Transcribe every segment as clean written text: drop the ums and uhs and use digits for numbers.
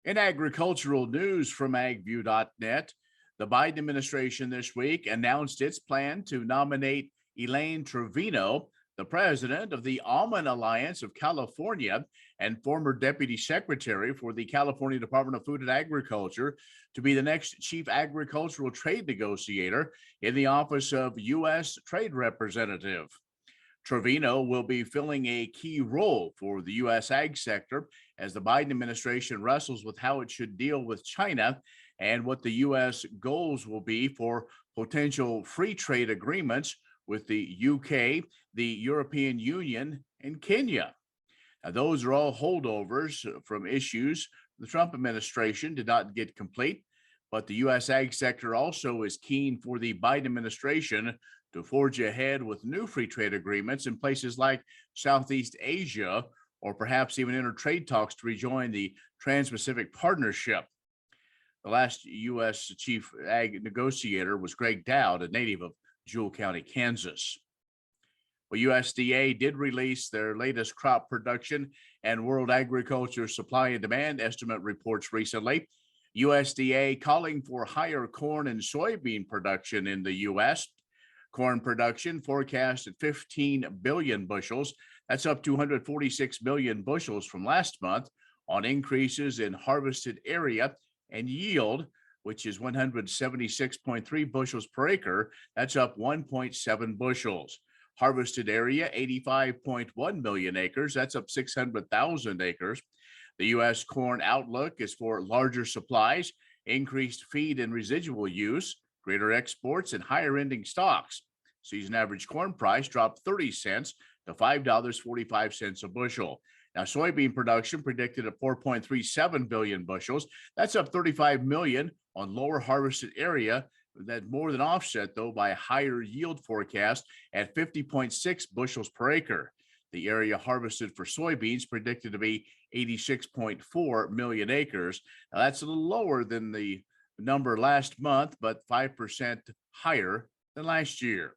In agricultural news from agview.net, the Biden administration this week announced its plan to nominate Elaine Trevino, the president of the Almond Alliance of California and former deputy secretary for the California Department of Food and Agriculture, to be the next chief agricultural trade negotiator in the office of U.S. Trade Representative. Trevino will be filling a key role for the U.S. ag sector as the Biden administration wrestles with how it should deal with China and what the U.S. goals will be for potential free trade agreements with the UK, the European Union, and Kenya. Now, those are all holdovers from issues the Trump administration did not get complete, but the U.S. ag sector also is keen for the Biden administration to forge ahead with new free trade agreements in places like Southeast Asia, or perhaps even enter trade talks to rejoin the Trans-Pacific Partnership. The last U.S. chief ag negotiator was Greg Dowd, a native of Jewell County, Kansas. Well, USDA did release their latest crop production and world agriculture supply and demand estimate reports recently. USDA calling for higher corn and soybean production in the U.S. Corn production forecast at 15 billion bushels. That's up 246 million bushels from last month on increases in harvested area and yield, which is 176.3 bushels per acre. That's up 1.7 bushels. Harvested area, 85.1 million acres. That's up 600,000 acres. The U.S. corn outlook is for larger supplies, increased feed and residual use, greater exports, and higher ending stocks. Season average corn price dropped 30 cents to $5.45 a bushel. Now, soybean production predicted at 4.37 billion bushels. That's up 35 million on lower harvested area. That more than offset, though, by a higher yield forecast at 50.6 bushels per acre. The area harvested for soybeans predicted to be 86.4 million acres. Now, that's a little lower than the number last month, but 5% higher than last year.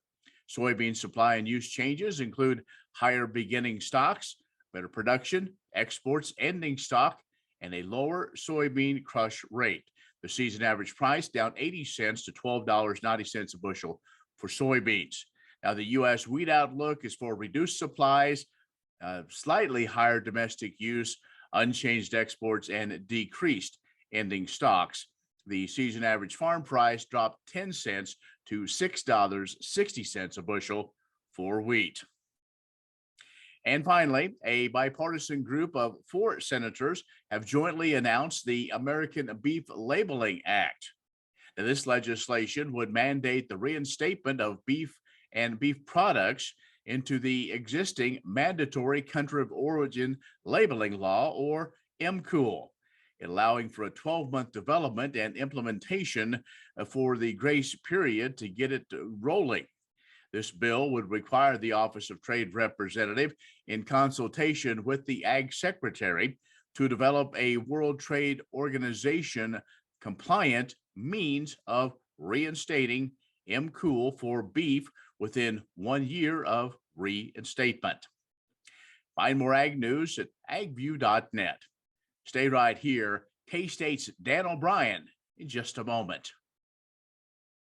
Soybean supply and use changes include higher beginning stocks, better production, exports, ending stock, and a lower soybean crush rate. The season average price down 80 cents to $12.90 a bushel for soybeans. Now, the U.S. wheat outlook is for reduced supplies, slightly higher domestic use, unchanged exports, and decreased ending stocks. The season average farm price dropped 10 cents to $6.60 a bushel for wheat. And finally, a bipartisan group of 4 senators have jointly announced the American Beef Labeling Act. Now, this legislation would mandate the reinstatement of beef and beef products into the existing mandatory country of origin labeling law, or MCOOL, allowing for a 12-month development and implementation for the grace period to get it rolling. This bill would require the Office of Trade Representative, in consultation with the Ag Secretary, to develop a World Trade Organization compliant means of reinstating MCOOL for beef within 1 year of reinstatement. Find more ag news at agview.net. Stay right here. K-State's Dan O'Brien in just a moment.